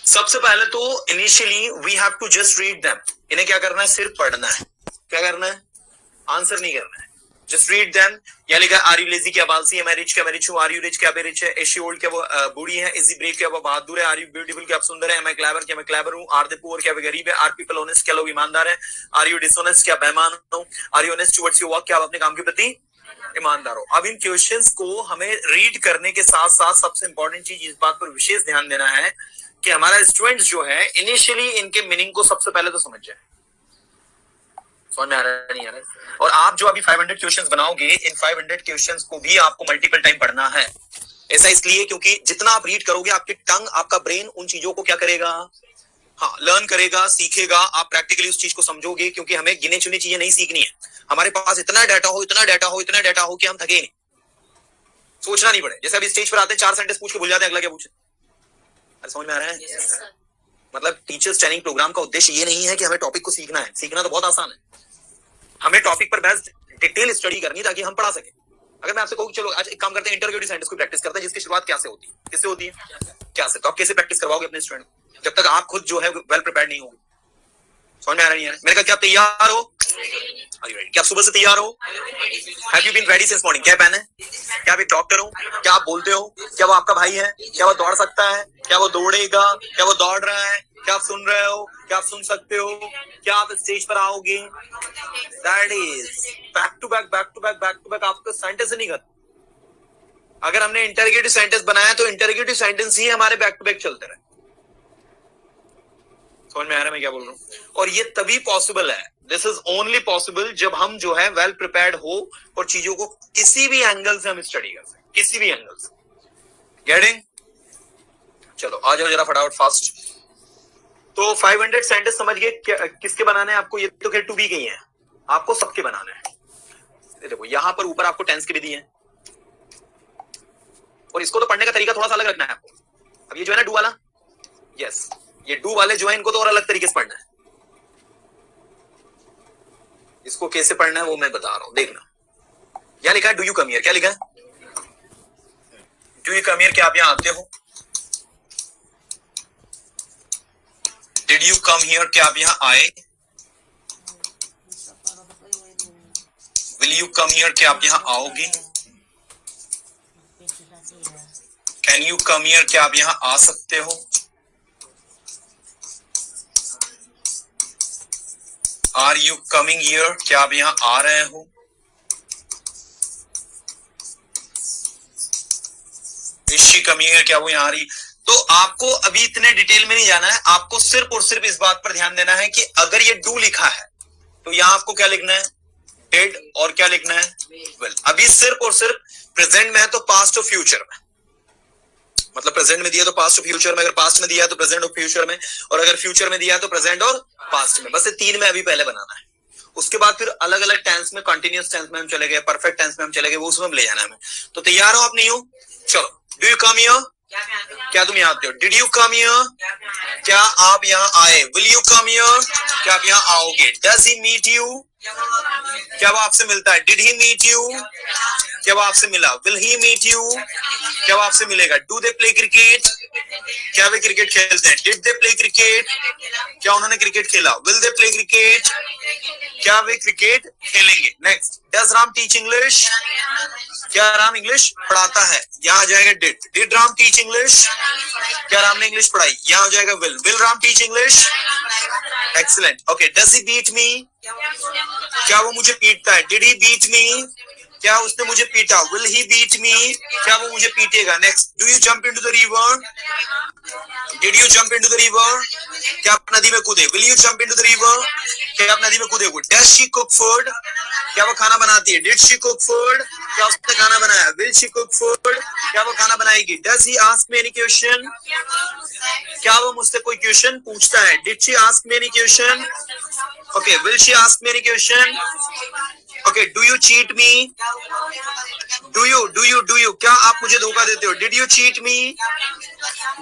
सबसे पहले तो initially we have to just read them. इन्हें क्या करना है? सिर्फ पढ़ना है। क्या करना है? आंसर नहीं करना है, जस्ट रीड देम। या लिखा आर यू लेजी क्या बालसी है, मैं रिच क्या मैं रिच हूँ, आर यू रिच क्या मैं रिच है, इज शी ओल्ड क्या वो बूढ़ी है, इज ही ब्रेव क्या वो बहादुर है, आर यू ब्यूटीफुल क्या आप सुंदर है, मैं क्लेवर क्या मैं क्लेवर हूँ, आर दे पुअर क्या वे गरीब है, आर पीपल ऑनेस्ट क्या लोग ईमानदार है, आर यू डिसऑनेस्ट क्या बेईमान हो, are you honest towards your work क्या आप अपने काम के प्रति ईमानदार हो। अब इन क्वेश्चंस को हमें रीड करने के साथ साथ सबसे इंपॉर्टेंट चीज इस बात पर विशेष ध्यान देना है कि हमारा स्टूडेंट्स जो है इनिशियली इनके मीनिंग को सबसे पहले तो समझ जाए। समझ में आ रहा है नहीं आ रहा है? और आप जो अभी 500 क्वेश्चंस बनाओगे, इन 500 क्वेश्चंस को भी आपको मल्टीपल टाइम पढ़ना है। ऐसा इसलिए क्योंकि जितना आप रीड करोगे आपकी टंग, आपका ब्रेन उन चीजों को क्या करेगा? हाँ, लर्न करेगा, सीखेगा। आप प्रैक्टिकली उस चीज को समझोगे, क्योंकि हमें गिने चुनी चीजें नहीं सीखनी है। हमारे पास इतना डाटा हो इतना डाटा हो इतना डाटा हो कि हम थके नहीं, सोचना नहीं पड़े। जैसे अभी स्टेज पर आते हैं 4 सेंटेंस पूछ के भूल जाते हैं अगला क्या पूछे। अरे समझ में आ रहा है? yes, मतलब टीचर्स ट्रेनिंग प्रोग्राम का उद्देश्य ये नहीं है कि हमें टॉपिक को सीखना है, सीखना तो बहुत आसान है। हमें टॉपिक पर बेस्ड डिटेल स्टडी करनी ताकि हम पढ़ा सके। अगर मैं आपसे कहूँ चलो आज एक काम करते हैं, इंटरव्यू सेंटेंस को प्रैक्टिस करते हैं, जिसकी शुरुआत क्या से होती है? किससे होती है? क्या से? तो आप कैसे प्रैक्टिस करवाओगे अपने स्टूडेंट को जब तक आप खुद जो है वेल प्रिपेयर्ड नहीं होगे? समझ में आ रही है? मैंने कहा क्या आप तैयार हो? क्या आप सुबह से तैयार हो? Have you been ready since morning? क्या पहने? क्या आप एक डॉक्टर हो? क्या आप बोलते हो? क्या वो आपका भाई है? क्या वो दौड़ सकता है? क्या वो दौड़ेगा? क्या वो दौड़ रहा है? क्या आप सुन रहे हो? क्या आप सुन सकते हो? क्या आप स्टेज पर आओगे? That is back to back back to back back to back. आपको सेंटेंस नहीं करता। अगर हमने इंटरोगेटिव सेंटेंस बनाया तो इंटरोगेटिव सेंटेंस ही हमारे बैक टू बैक चलते रहे। समझ में आ रहा है मैं क्या बोल रहा हूँ? और ये तभी पॉसिबल है, दिस इज ओनली पॉसिबल जब हम जो है वेल प्रिपेयर्ड हो और चीजों को किसी भी एंगल से हम स्टडी कर सकें, किसी भी एंगल से। गेटिंग? चलो आ जाओ जरा फटाफट फास्ट। तो 500 सेंटेंस समझ गए किसके बनाने हैं आपको? ये तो खैर टू बी के ही है, आपको सबके बनाने हैं। देखो यहां पर ऊपर आपको टेंस के भी दिए हैं, और इसको तो पढ़ने का तरीका थोड़ा सा अलग रखना है आपको। अब ये जो है ना डू वाला, यस, ये डू वाले जो है इनको तो और अलग तरीके से पढ़ना है। इसको कैसे पढ़ना है वो मैं बता रहा हूं, देखना। क्या लिखा है? Do you come here. क्या लिखा है? Do you come here. क्या आप यहां आते हो? Did you come here. क्या आप यहां आए? Will you come here. क्या आप यहां आओगे? Can you come here. क्या आप यहां आ सकते हो? Are you coming here. क्या आप यहां आ रहे हो? Is she coming here. क्या वो यहां आ रही? तो आपको अभी इतने डिटेल में नहीं जाना है, आपको सिर्फ और सिर्फ इस बात पर ध्यान देना है कि अगर ये डू लिखा है तो यहां आपको क्या लिखना है? डिड। और क्या लिखना है? विल। अभी सिर्फ और सिर्फ प्रेजेंट में है तो पास्ट और फ्यूचर में, मतलब प्रेजेंट में दिया तो पास्ट और फ्यूचर में, अगर पास्ट में दिया है तो प्रेजेंट और फ्यूचर में, और अगर फ्यूचर में दिया है तो प्रेजेंट और पास्ट में। बस ये 3 में अभी पहले बनाना है। उसके बाद फिर अलग अलग टेंस में, कंटिन्यूअस टेंस में हम चले गए, परफेक्ट टेंस में हम चले गए, वो उसमें ले जाना है हमें। तो तैयार हो आप? नहीं हो? चलो। Do you come here. क्या तुम यहाँ आते हो? Did you come here. क्या आप यहाँ आए? Will you come here. क्या आप यहाँ आओगे? Does he meet you. क्या वो आपसे मिलता है? Did he meet you. क्या वो आपसे मिला? Will he meet you. क्या वो आपसे मिलेगा? Do they play cricket. क्या वे क्रिकेट खेलते हैं? Did they play cricket. क्या उन्होंने क्रिकेट खेला? Will they play cricket. क्या वे क्रिकेट खेलेंगे? Next, does Ram teach English. क्या राम इंग्लिश पढ़ाता है? यहाँ आ जाएगा did. Did Ram teach English. क्या राम ने इंग्लिश पढ़ाई? यहाँ हो जाएगा will. Will Ram teach English. Excellent. Okay, does he beat me. क्या वो मुझे पीटता है? Did he beat me. क्या उसने मुझे पीटा? Will he beat me. क्या वो मुझे पीटेगा? Next, do you jump into the river. Did you jump into the river. क्या आप नदी में कूदे? Will you jump into the river. क्या आप नदी में कूदे? Does she cook food. क्या वो खाना बनाती है? Did she cook food. क्या उसने खाना बनाया? Will she cook food. क्या वो खाना बनाएगी? Does he ask me any question. क्या वो मुझसे कोई क्वेश्चन पूछता है? Did she ask me any question. Okay, will she ask me any question. Okay, do you cheat me. Do you क्या आप मुझे धोखा देते हो? Did you cheat me.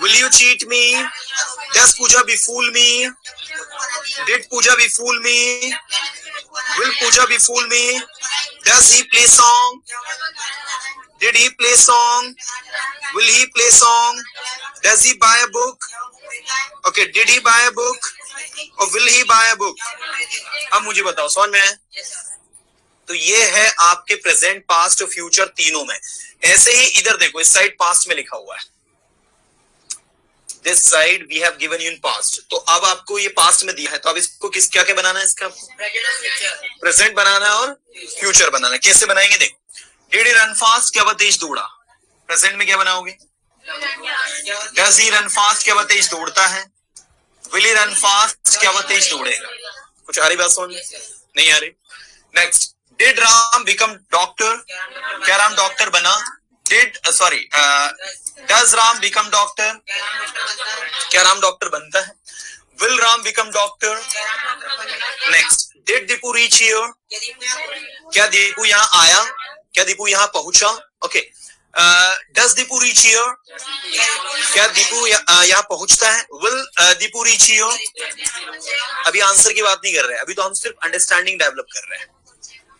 Will you cheat me. Does Puja be fool me. Did Puja be fool me. Will Puja be fool me. Does he play song. Did he play song. Will he play song? Does he buy a book? Okay, did he buy a book? Or will he buy a book? अब मुझे बताओ, समझ में है? तो ये है आपके प्रेजेंट, पास्ट और फ्यूचर तीनों में। ऐसे ही इधर देखो, इस साइड पास्ट में लिखा हुआ है, this side we have given you in past. तो अब आपको ये पास्ट में दिया है, तो अब इसको किस क्या क्या बनाना है, इसका प्रेजेंट बनाना है और फ्यूचर बनाना है। कैसे बनाएंगे देखो, डिड ही रन फास्ट, क्या वह तेज दौड़ा। प्रेजेंट में क्या बनाओगे, डज ही रन फास्ट, क्या वह तेज दौड़ता है। विल ही रन फास्ट, क्या वह तेज दौड़ेगा। कुछ आ रही बात समझ नहीं आ रही। Next, did Ram become doctor, क्या राम डॉक्टर बना। Did sorry does Ram become doctor, क्या राम डॉक्टर बनता है। Will Ram become doctor. Next, did Deepu reach here, क्या दीपू यहाँ आया, क्या दीपू यहाँ पहुंचा। Okay, does Deepu reach here, क्या दीपू यहाँ पहुंचता है। Will Deepu reach here. अभी आंसर की बात नहीं कर रहे हैं, अभी तो हम सिर्फ अंडरस्टैंडिंग डेवलप कर रहे हैं।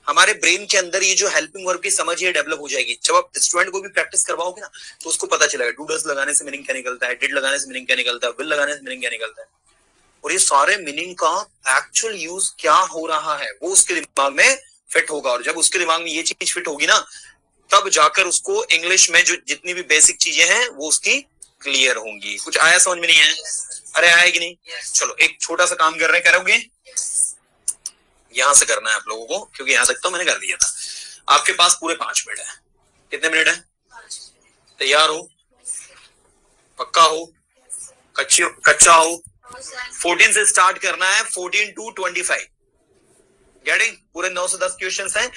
हमारे ब्रेन के अंदर ये जो हेल्पिंग वर्ब की समझ ये डेवलप हो जाएगी। जब आप स्टूडेंट को भी प्रैक्टिस करवाओगे ना, तो उसको पता चलेगा डू डज लगाने से मीनिंग क्या निकलता है, डिड लगाने से मीनिंग क्या निकलता है, विल लगाने से मीनिंग क्या निकलता है, और ये सारे मीनिंग का एक्चुअल यूज क्या हो रहा है वो उसके दिमाग में फिट होगा। और जब उसके दिमाग में ये चीज फिट होगी ना, तब जाकर उसको इंग्लिश में जो जितनी भी बेसिक चीजें हैं वो उसकी क्लियर होंगी। कुछ आया समझ में नहीं है? अरे आया कि नहीं? चलो एक छोटा सा काम कर रहे हैं, करोगे? यहां से करना है आप लोगों को, क्योंकि यहां तक तो मैंने कर दिया था। आपके पास पूरे 5 मिनट है। कितने मिनट है? तैयार हो? पक्का हो? कच्चा हो? 14 से स्टार्ट करना है, 14 to 25। गेटिंग? पूरे 9 से 10 क्वेश्चंस हैं।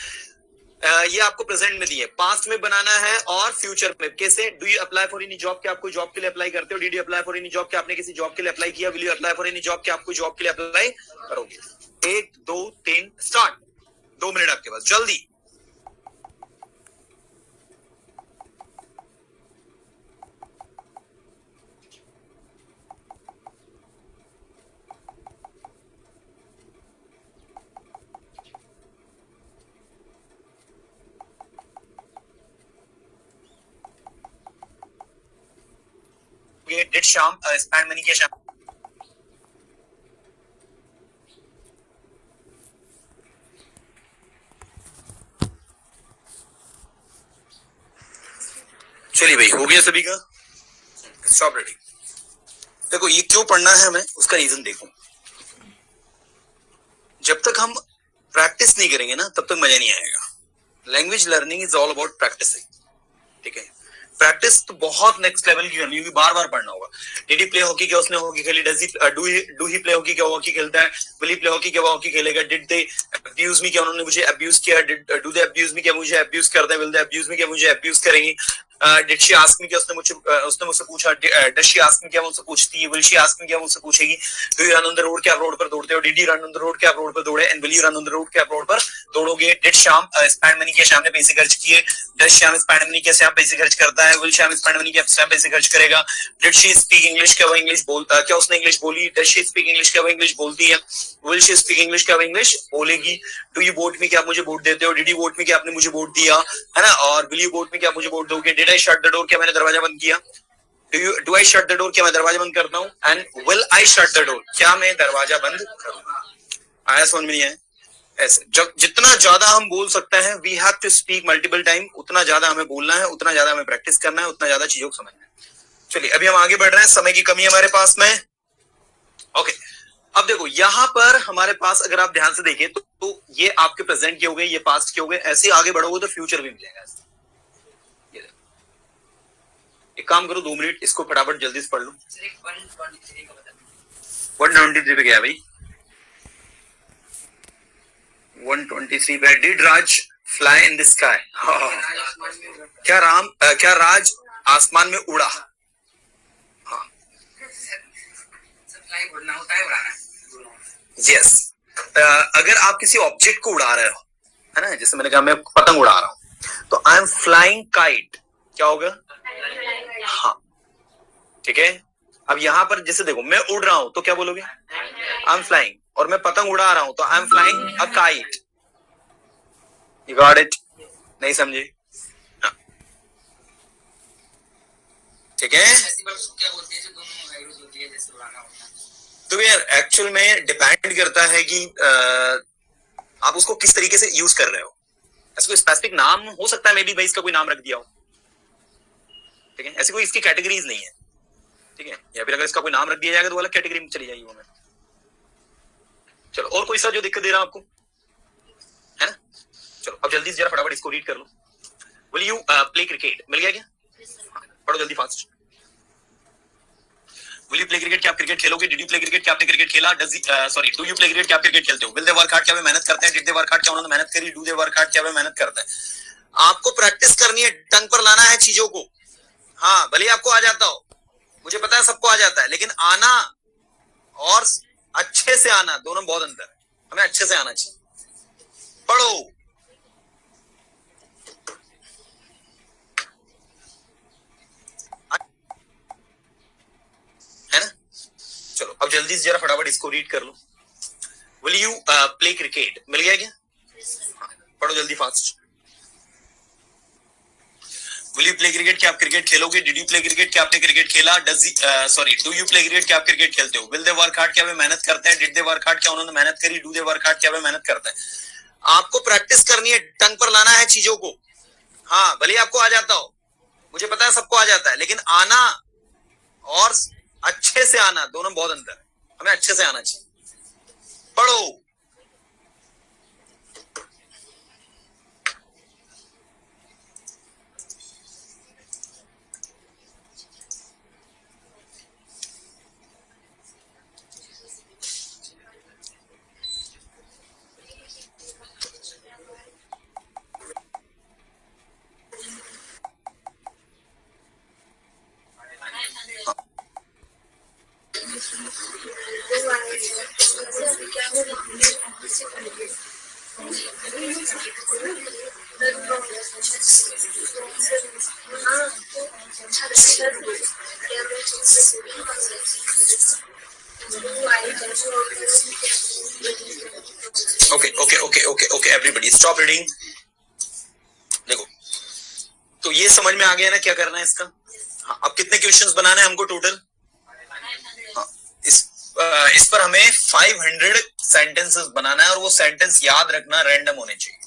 ये आपको प्रेजेंट में दिए, पास्ट में बनाना है और फ्यूचर में। कैसे? Do you apply for any job, क्या आप कोई जॉब के लिए अप्लाई करते हो। Did you apply for any job, क्या आपने किसी जॉब के लिए अप्लाई किया। Will you apply for any job, क्या आप कोई जॉब के लिए अप्लाई करोगे। 1 2 3 स्टार्ट। 2 मिनट आपके पास, जल्दी। डिड शाम स्पेंड मनी, किया शाम। चलिए भाई, हो गया सभी का? Stop ready. देखो ये क्यों पढ़ना है हमें, उसका रीजन देखो। जब तक हम प्रैक्टिस नहीं करेंगे ना, तब तक मजा नहीं आएगा। Language learning is all about practising. ठीक है, प्रैक्टिस तो बहुत नेक्स्ट लेवल की करनी होगी, बार बार पढ़ना होगा। डिड ही प्ले हॉकी, क्या उसने हॉकी खेली। डू ही प्ले हॉकी, क्या हॉकी खेलता है। विल ही प्ले हॉकी, क्या वो हॉकी खेलेगा। डिड दे अब्यूज मी, क्या उन्होंने मुझे अब्यूज किया। डू दे अब्यूज मी, क्या मुझे अब्यूज करते हैं। विल दे अब्यूज मी, क्या मुझे अब्यूज करेंगी। डिड शी आस्क मी, क्या उसने मुझसे पूछा। डज शी आस्क मी, क्या मुझसे पूछती है। विल शी आस्क मी, क्या मुझसे पूछेगी। Do you run on the road, क्या आप रोड पर दौड़ते हो। Did you run on the road, क्या आप रोड पर दौड़े। And will you run on the road, क्या आप रोड पर दौड़ोगे। डिड श्याम स्पेंड मनी, क्या श्याम ने पैसे खर्च किए। डज श्याम स्पेंड मनी, क्या श्याम पैसे खर्च करता है। विल श्याम स्पेंड मनी, क्या श्याम पैसे खर्च करेगा। डिड शी स्पीक इंग्लिश, क्या वो इंग्लिश बोलता, क्या उसने इंग्लिश बोली। डज शी स्पीक इंग्लिश, क्या वो इंग्लिश बोलती है। विल शी स्पीक इंग्लिश, क्या वो इंग्लिश बोलेगी। डू यू वोट मी, क्या आप मुझे वोट देते हो। डिड यू वोट मी, क्या आपने मुझे वोट दिया, है ना। और विल यू वोट मी, क्या आप मुझे वोट दोगे। Did I shut the door, क्या मैंने दरवाजा बंद किया। Do I shut the door, क्या मैं दरवाजा बंद करता हूँ। And will I shut the door, क्या मैं दरवाजा बंद करूंगा। आया समझ में नहीं आया? ऐसे जब जितना ज्यादा हम बोल सकते हैं, we have to speak multiple time, उतना ज्यादा हमें बोलना है, उतना ज्यादा हमें प्रैक्टिस करना है, उतना ज्यादा चीजों को समझना है। चलिए अभी हम आगे बढ़ रहे हैं, समय की कमी है हमारे पास में। ओके, अब देखो यहां पर हमारे पास, अगर आप ध्यान से देखिए तो ये आपके प्रेजेंट के हो गए, ये पास्ट के हो गए। ऐसे ही आगे बढ़ोगे तो फ्यूचर भी मिलेगा। एक काम करो, 2 मिनट इसको फटाफट जल्दी से पढ़ लो। 123 पे गया भाई। 123 पे did Raj fly in the sky. क्या राज आसमान में उड़ा। हाँ, यस। अगर आप किसी ऑब्जेक्ट को उड़ा रहे हो, है ना, जैसे मैंने कहा मैं पतंग उड़ा रहा हूं, तो आई एम फ्लाइंग काइट, क्या होगा। हाँ, ठीक है। अब यहां पर जैसे देखो, मैं उड़ रहा हूं तो क्या बोलोगे, आई एम फ्लाइंग। और मैं पतंग उड़ा रहा हूं तो I am flying a kite. You got it? नहीं समझे? हाँ। ठीक है। तो यार एक्चुअल में डिपेंड करता है कि आप उसको किस तरीके से यूज कर रहे हो। ऐसा कोई स्पेसिफिक नाम हो सकता है, मे बी भाई इसका कोई नाम रख दिया हो, ठीक है, ऐसी कोई इसकी कैटेगरीज नहीं है, ठीक है, या फिर अगर इसका कोई नाम रख दिया जाएगा तो अलग कैटेगरी में चली जाएगी वो में। चलो और कोई सा जो दिक्कत दे रहा आपको है ना। चलो अब जल्दी से जरा फटाफट इसको रीड कर लो। विल यू प्ले क्रिकेट, मिल गया क्या? पढ़ो जल्दी fast. Will you play cricket, क्या आप क्रिकेट खेलोगे? डिड यू प्ले क्रिकेट, क्या आपने क्रिकेट खेला? डू यू प्ले क्रिकेट, क्या आप क्रिकेट खेलते हो? विल दे वर्क हार्ड, क्या वे मेहनत करते हैं? डिड दे वर्क हार्ड, क्या उन्होंने मेहनत करी? डू दे वर्क हार्ड, क्या वे मेहनत करते हैं? आपको प्रैक्टिस करनी है, टंग पर लाना है चीजों को। हाँ भले आपको आ जाता हो, मुझे पता है सबको आ जाता है, लेकिन आना और अच्छे से आना दोनों बहुत अंतर है। हमें अच्छे से आना चाहिए। पढ़ो। है ना। चलो अब जल्दी से जरा फटाफट इसको रीड कर लो। विल यू प्ले क्रिकेट, मिल गया क्या? पढ़ो जल्दी fast. Will you play cricket, क्या आप क्रिकेट खेलोगे? डिड यू प्ले क्रिकेट, क्या आपने क्रिकेट खेला? डू यू प्ले क्रिकेट, क्या आप क्रिकेट खेलते हो? विल दे वर्क हार्ड, क्या वे मेहनत करते हैं? डिड दे वर्क हार्ड, क्या उन्होंने मेहनत करी? डू दे वर्क हार्ड, क्या वे मेहनत करते हैं? आपको प्रैक्टिस करनी है, टंग पर लाना है चीजों को। हाँ भले आपको आ जाता हो, मुझे पता है सबको आ जाता है, लेकिन आना और अच्छे से आना दोनों बहुत अंतर है। हमें अच्छे से आना चाहिए। पढ़ो। Okay everybody stop reading. देखो तो ये समझ में आ गया ना क्या करना है इसका। हाँ, अब कितने क्वेश्चंस बनाने हैं हमको टोटल? हाँ, इस पर हमें 500 सेंटेंसेस बनाना है और वो सेंटेंस याद रखना रैंडम होने चाहिए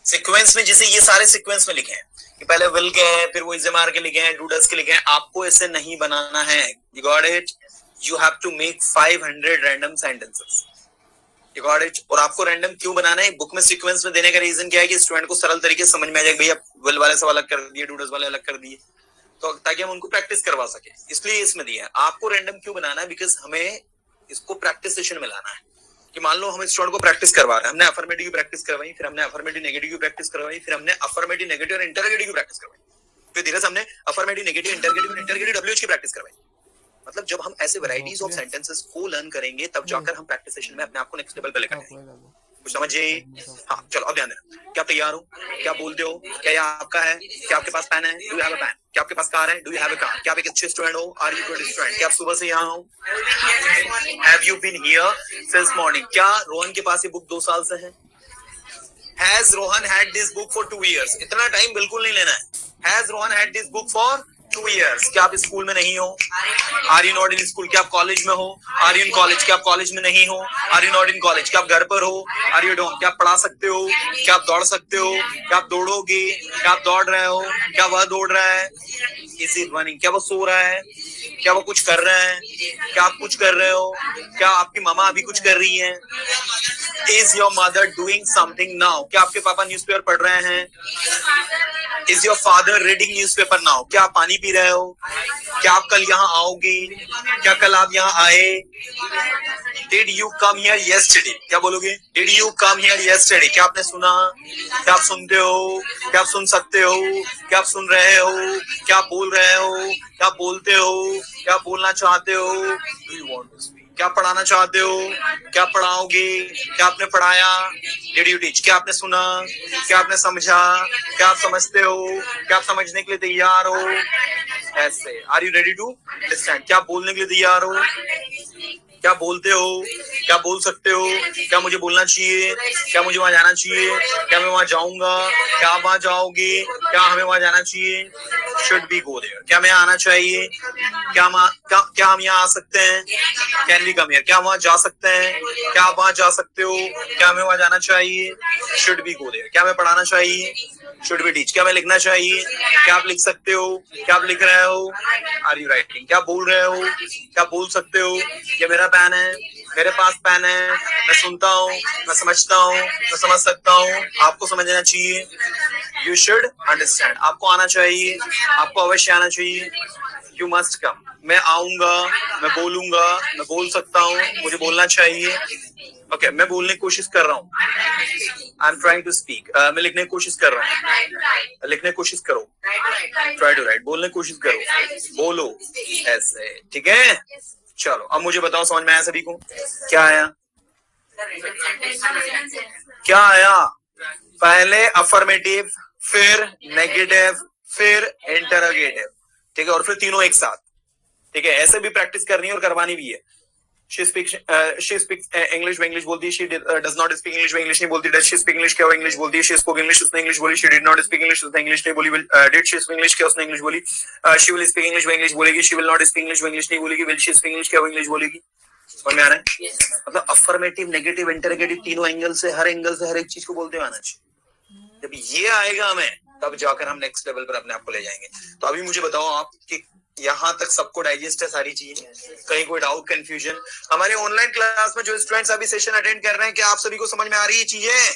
सीक्वेंस में। जैसे ये सारे सीक्वेंस में लिखे हैं कि पहले विल के हैं, फिर वो इज़मार के लिखे हैं, डू डज के लिखे हैं। आपको ऐसे नहीं बनाना है। You got it? You have to make 500 random sentences. You got it? और आपको रैंडम क्यों बनाना है? बुक में सीक्वेंस में देने का रीजन क्या है कि स्टूडेंट को सरल तरीके से समझ में आ जाए भैया विल वाले सब अलग कर दिए, डू डज वाले अलग कर दिए, तो ताकि हम उनको प्रैक्टिस करवा सके, इसलिए इसमें दिया है। आपको रैंडम क्यों बनाना है? बिकॉज हमें इसको प्रैक्टिस सेशन में लाना है। कि मान लो हम स्टूडेंट को प्रैक्टिस करवा रहे हैं, हमने अफर्मेटिव की प्रैक्टिस करवाई, फिर हमने अफर्मेटिव नेगेटिव की प्रैक्टिस करवाई, फिर हमने अफर्मेटिव नेगेटिव और इंटरगेटिव की प्रैक्टिस करवाई, फिर धीरे से हमने अफर्मेटिव नेगेटिव इंटरगेटिव और इंटरगेटिव डब्ल्यूएच की प्रैक्टिस करवाई। मतलब जब हम ऐसे वैरायटीज ऑफ सेंटेंसेस को लर्न करेंगे तब जाकर हम प्रैक्टिस सेशन में अपने आप को नेक्स्ट लेवल पे लेकर आएंगे। कुछ समझे? हाँ चलो अब ध्यान देना। क्या तैयार हो? क्या बोलते हो? क्या ये आपका है? क्या आपके पास पेन है? Do you have a pen? क्या आपके पास कार है? Do you have a car? क्या आप एक अच्छे स्टूडेंट हो? Are you good student? क्या आप सुबह से यहाँ हो? Have you been here since morning? क्या रोहन के पास ये बुक 2 साल से है? Has Rohan had this book for 2 years? इतना टाइम बिल्कुल नहीं लेना है। Has Rohan had this book for 2 years? क्या आप स्कूल में नहीं हो? Are you not in school? क्या आप कॉलेज में हो? Are you in college? क्या आप कॉलेज में नहीं हो? Are you not in college? क्या आप घर पर हो? Are you don't? क्या आप पढ़ा सकते हो? क्या आप दौड़ सकते हो? क्या आप दौड़ोगे? क्या आप दौड़ रहे हो? क्या वह दौड़ रहा है? Is it running? क्या वो सो रहा है? क्या वो कुछ कर रहे हैं? क्या आप कुछ कर रहे हो? क्या आपकी मामा अभी कुछ कर रही है? Is your mother doing something now? क्या आपके पापा न्यूज़पेपर पढ़ रहे हैं? Is your father reading newspaper now? क्या आप पानी पी रहे हो? क्या आप कल यहाँ आओगे? क्या कल आप यहाँ आए? Did you come here yesterday? क्या बोलोगे? Did you come here yesterday? क्या आपने सुना? क्या आप सुनते हो? क्या आप सुन सकते हो? क्या आप सुन रहे हो? क्या आप बोल रहे हो? क्या आप बोलते हो? क्या आप बोलना चाहते हो? Do you want to speak? क्या पढ़ाना चाहते हो? क्या पढ़ाओगे? क्या आपने पढ़ाया? Did you teach? क्या आपने सुना? क्या आपने समझा? क्या आप समझते हो? क्या आप समझने के लिए तैयार हो? ऐसे are you ready to understand? क्या आप बोलने के लिए तैयार हो? क्या बोलते हो? क्या बोल सकते हो? क्या मुझे बोलना चाहिए? क्या मुझे वहां जाना चाहिए? क्या मैं वहां जाऊंगा? क्या आप वहां जाओगे? क्या हमें वहां जाना चाहिए? Should be go there. क्या मैं आना चाहिए? क्या हम यहाँ आ सकते हैं? Can we come here. क्या वहां जा सकते हैं? क्या आप वहां जा सकते हो? क्या हमें वहां जाना चाहिए? Should be go there. क्या मैं पढ़ाना चाहिए? Should be teach. क्या मैं लिखना चाहिए? क्या आप लिख सकते हो? क्या आप लिख रहे हो? Are you writing. क्या बोल रहे हो? क्या बोल सकते हो? ये मेरा पेन है, मेरे पास पेन है, मैं सुनता हूँ, मैं समझता हूँ, मैं समझ सकता हूँ, आपको समझना चाहिए। You should understand. आपको आना चाहिए, आपको अवश्य आना चाहिए। You must come. मैं आऊंगा, मैं बोलूंगा, मैं बोल सकता हूँ, मुझे बोलना चाहिए। ओके, मैं बोलने की कोशिश कर रहा हूँ। I am trying to speak. मैं लिखने की कोशिश कर रहा हूँ। लिखने की कोशिश करो। Try to write. बोलने की कोशिश करो। बोलो ऐसे, ठीक है? चलो, अब मुझे बताओ, समझ में आया सभी को? क्या आया? क्या आया? पहले अफर्मेटिव, फिर नेगेटिव, फिर इंटरोगेटिव, ठीक है? और फिर तीनों एक साथ, ठीक है? ऐसे भी प्रैक्टिस करनी है और करवानी भी है। she speaks English, वो इंग्लिश बोलती है। she does not speak English, वो इंग्लिश नहीं बोलती। does she speak English, क्या वो इंग्लिश बोलती है। she spoke English, उसने इंग्लिश बोली। she did not speak English, उसने इंग्लिश नहीं बोली। did she speak English, क्या उसने इंग्लिश बोली। she will speak English, वो इंग्लिश बोलेगी। she will not speak English, वो इंग्लिश नहीं बोलेगी। will she speak English, क्या वो इंग्लिश बोलेगी। समझ में आ रहा है? मतलब अफर्मेटिव, नेगेटिव, इंटरोगेटिव, तीनों एंगल से, हर एंगल से हर एक चीज को बोलते हुए आना चाहिए। जब ये आएगा हमें, तब जाकर हम नेक्स्ट लेवल पर अपने आप को ले जाएंगे। तो अभी मुझे बताओ आप कि यहाँ तक सबको डाइजेस्ट है सारी चीजें? कहीं कोई डाउट, कंफ्यूजन? हमारे ऑनलाइन क्लास में जो स्टूडेंट्स अभी सेशन अटेंड कर रहे हैं, क्या आप सभी को समझ में आ रही है चीजें?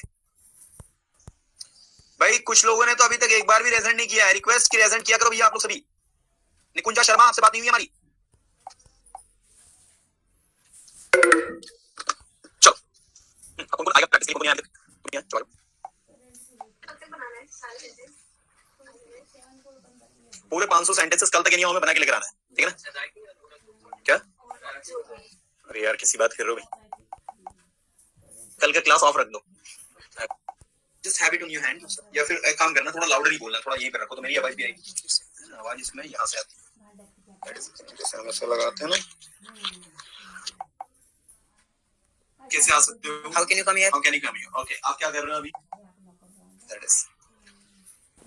भाई कुछ लोगों ने तो अभी तक एक बार भी रेजेंट नहीं किया है। रिक्वेस्ट की रेजेंट किया करो भैया आप लोग सभी। निकुंजा शर्मा, आपसे बात नहीं हुई हमारी? चलो, आपको आएगा प्रैक्टिस नहीं होनी। चलो पूरे 500 सेंटेंसेस कल तक नहीं हमें बना के लेकर आना है, ठीक है ना? क्या? अरे यार किसी बात कर रहे हो भाई? कल का क्लास ऑफ रख दो। Just have it on your hand. या फिर एक काम करना, थोड़ा लाउडर ही बोलना, थोड़ा यहीं पे रखो तो मेरी आवाज भी आएगी। आवाज इसमें यहाँ से आती है, जैसे हम ऐसे लगाते हैं ना। कैसे आ सकते हो? How can you come here? How can you come here? Okay, आप क्या कर रहे हो अभी? दैट इज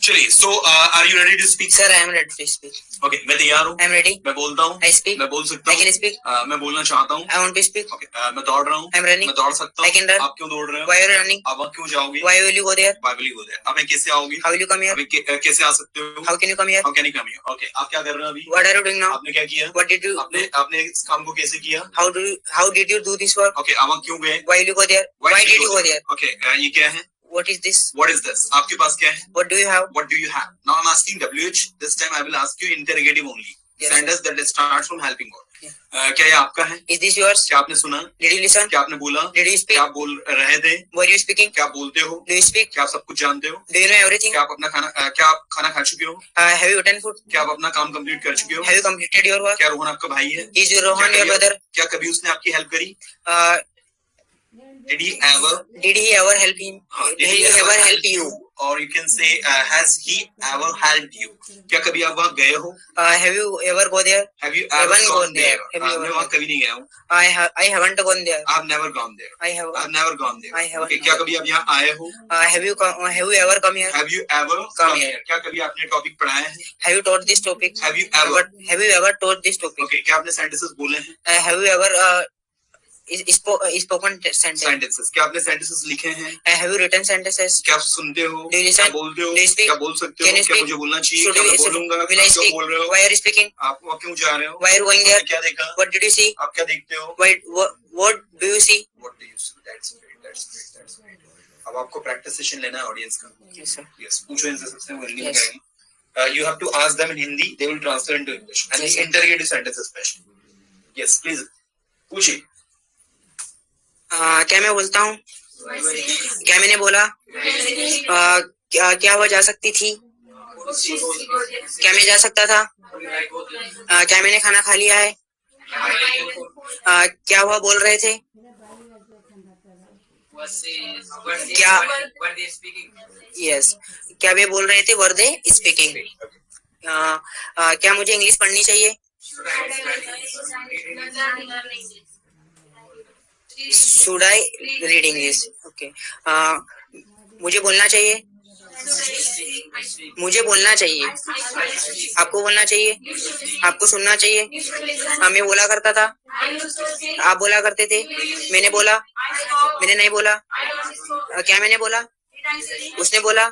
चलिए। So are you ready to speak? Sir I am ready to speak. Okay, मैं तैयार हूँ। I am ready. मैं बोलता हूँ। I speak. मैं बोल सकता हूँ। I can speak. मैं बोलना चाहता हूँ। I want to speak. Okay, मैं दौड़ रहा हूँ। I am running. मैं दौड़ सकता हूँ। I can run. आप क्यों दौड़ रहे हो? Why are you running? आप क्यों जाओगे? Why will you go there? Why will you go there? अब मैं कैसे आओगे? How will you come here? कैसे आ सकते हो? How can you come here? How can you come here? Okay, आप क्या कर रहे हो अभी? What are you doing now? आपने क्या किया? What did you? आपने इस काम को कैसे किया? How did you do this work? Okay, आप क्यों गए? Why will you go there? Why did you go there? Okay, ये क्या है? What is this? What is this? आपके पास क्या है? What do you have? What do you have? Now I'm asking WH. This time I will ask you interrogative only. Yes, sentence that starts from helping verb. Yeah. क्या ये आपका है? Is this yours? क्या आपने सुना? Did you listen? क्या आपने बोला? Did you speak? क्या आप बोल रहे थे? Were you speaking? क्या आप बोलते हो? Do you speak? क्या आप सब कुछ जानते हो? Do you know everything? क्या आप अपना क्या आप खाना खा चुके हो? Have you eaten food? क्या आप अपना काम कंप्लीट कर चुके हो? Have you completed your work? क्या रोहन आपका भाई है? Is Rohan your brother? क्या कभी उसने आपकी हेल्प करी? Did he ever help him? Did he ever help you? Or you can say, has he ever helped you? क्या कभी आप वहाँ गए हो? Have you ever go there? Have you ever gone there? मैं वहाँ कभी नहीं गया हूँ. I haven't gone there. I've never gone there. I've never gone there. I haven't. क्या कभी आप यहाँ आए हो? Have you ever come here? Have you ever come here? क्या कभी आपने टॉपिक पढ़ाया है? Have you taught this topic? Have you ever taught this topic? Okay, क्या आपने sentences बोले हैं? Have you ever spoken sentences? क्या आपने sentences लिखे हैं? Have you written sentences? क्या आप सुनते हो? Do you listen? क्या बोलते हो? Do you speak? क्या बोल सकते हो? क्या मुझे बोलना चाहिए? क्या मैं बोलूँगा? Will I speak? बोल रहे हो? Why are you speaking? आप वहाँ क्यों जा रहे हो? Why are you going there? क्या देखा? What did you see? आप क्या देखते हो? What do you see? What do you see? That's great. अब आपको practice session लेना है audience का. Yes sir. Yes. पूछो इनसे सबसे वो हिंदी में करेंगे. You have to ask them in Hindi. They will translate into English. And the interrogative sentences especially. Yes, please. पूछिए. क्या मैं बोलता हूँ? क्या मैंने बोला? क्या वो जा सकती थी? क्या मैं जा सकता था? क्या मैंने खाना खा लिया है? क्या वह बोल रहे थे? क्या? यस, क्या वे बोल रहे थे? वर दे स्पीकिंग? क्या मुझे इंग्लिश पढ़नी चाहिए? Should I reading this? Okay, मुझे बोलना चाहिए, मुझे बोलना चाहिए, आपको बोलना चाहिए, आपको सुनना चाहिए। मैं बोला करता था, आप बोला करते थे, मैंने बोला, मैंने नहीं बोला, क्या मैंने बोला, उसने बोला,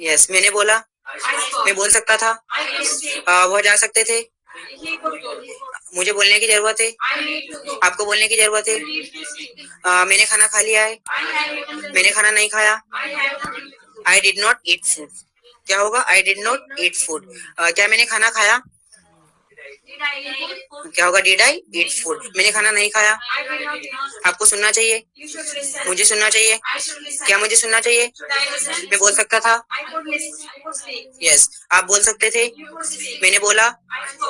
यस मैंने बोला, मैं बोल सकता था, वह जा सकते थे, मुझे बोलने की जरूरत है, आपको बोलने की जरूरत है, मैंने खाना खा लिया है, मैंने खाना नहीं खाया, I did not eat food. क्या होगा? I did not eat food. क्या मैंने खाना खाया? क्या होगा? Did I eat food. मैंने खाना नहीं खाया। आपको सुनना चाहिए, मुझे सुनना चाहिए, क्या मुझे सुनना चाहिए? मैं बोल सकता था, यस आप बोल सकते थे, मैंने बोला,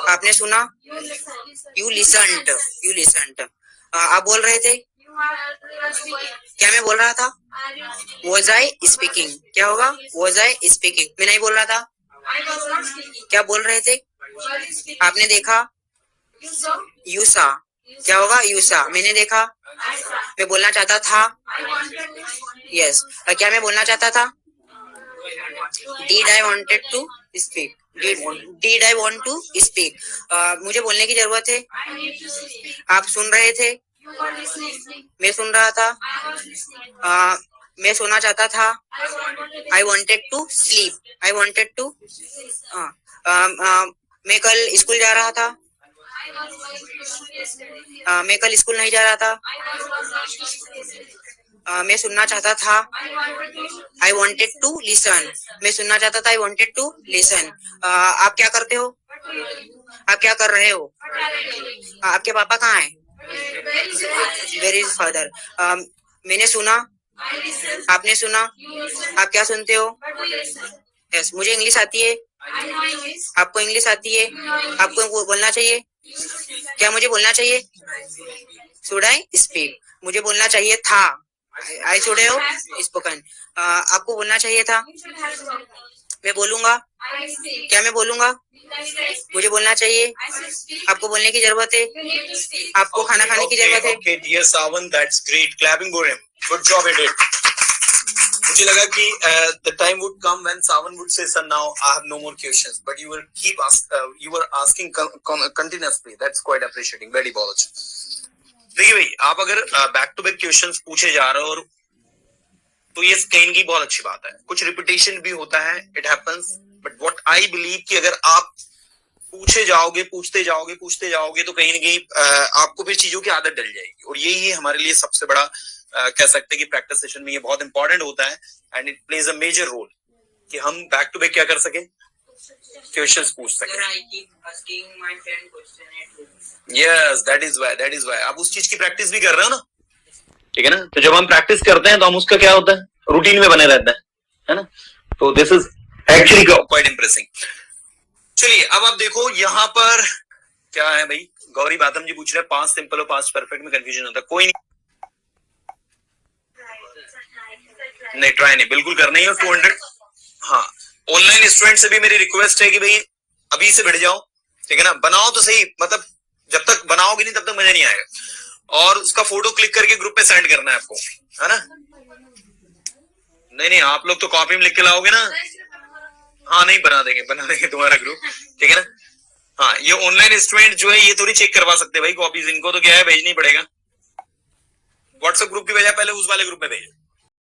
आपने सुना, यू लिसन्ड, यू लिसन्ड। आप बोल रहे थे, क्या मैं बोल रहा था? Was I speaking? क्या होगा? Was I speaking. मैं नहीं बोल रहा था, क्या बोल रहे थे? आपने देखा, यू सा। क्या होगा? यू सा। मैंने देखा, मैं बोलना चाहता था, यस क्या मैं बोलना चाहता था? Did I wanted to speak? Did I want to speak? मुझे बोलने की जरूरत है, आप सुन रहे थे, मैं सुन रहा था, मैं सोना चाहता था, I wanted to sleep, I wanted to, मैं कल स्कूल जा रहा था, मैं कल स्कूल नहीं जा रहा था, मैं सुनना चाहता था, आई वॉन्टेड टू लिसन, मैं सुनना चाहता था, आई वॉन्टेड टू लिसन। आप क्या करते हो? आप क्या कर रहे हो? आपके पापा कहाँ हैं? Where is father? मैंने सुना, आपने सुना, आप क्या सुनते हो? यस मुझे इंग्लिश आती है, आपको इंग्लिश आती है, आपको बोलना चाहिए, क्या मुझे बोलना चाहिए? Should I speak? मुझे बोलना चाहिए था, आई शुड हैव स्पोकन। आपको बोलना चाहिए था, मैं बोलूंगा, क्या मैं बोलूंगा? मुझे बोलना चाहिए, आपको बोलने की जरूरत है, आपको खाना खाने की जरूरत है। Okay, dear Sawan, that's great. Clapping for him. Good job, he did. मुझे लगा कि the time would come when Sawan would say, "Sir, now I have no more questions," but you were asking continuously. That's quite appreciating. Very बहुत अच्छा। देखिए भाई, आप अगर back to back questions पूछे जा रहे हो और तो ये स्कैन की बहुत अच्छी बात है। कुछ रिपीटेशन भी होता है, it happens, but what I believe कि अगर आप पूछते जाओगे तो कहीं ना कहीं आपको फिर चीजों की आदत डल जाएगी। और यही हमारे लिए सबसे बड़ा कह सकते हैं कि प्रैक्टिस सेशन में ये बहुत इंपॉर्टेंट होता है and it plays a major role कि हम बैक टू बैक क्या कर सके, क्वेश्चंस पूछ सके। यस दैट इज वाई आप उस चीज की प्रैक्टिस भी कर रहे हो ना, ठीक है ना। तो जब हम प्रैक्टिस करते हैं तो हम उसका क्या होता है, रूटीन में बने रहते हैं, है ना। तो this is actually quite impressing. चलिए अब आप देखो यहाँ पर क्या है भाई, गौरी बातम जी पूछ रहे हैं पास्ट सिंपल और पास्ट परफेक्ट में कंफ्यूजन होता है। कोई नहीं ट्राई नहीं बिल्कुल करना ही है। 200 हाँ ऑनलाइन स्टूडेंट से भी मेरी रिक्वेस्ट है कि भाई अभी से बैठ जाओ, ठीक है ना। बनाओ तो सही, मतलब जब तक बनाओगे नहीं तब तक मजा नहीं आएगा। और उसका फोटो क्लिक करके ग्रुप पे सेंड करना है आपको, है ना। नहीं आप लोग तो कॉपी में लिख के लाओगे ना। हाँ नहीं बना देंगे तुम्हारा ग्रुप, ठीक है ना। हाँ ये ऑनलाइन स्टूडेंट जो है ये थोड़ी चेक करवा सकते भाई कॉपीज, इनको तो क्या है भेजनी पड़ेगा। व्हाट्सएप ग्रुप की भेजा, पहले उस वाले ग्रुप में भेजो।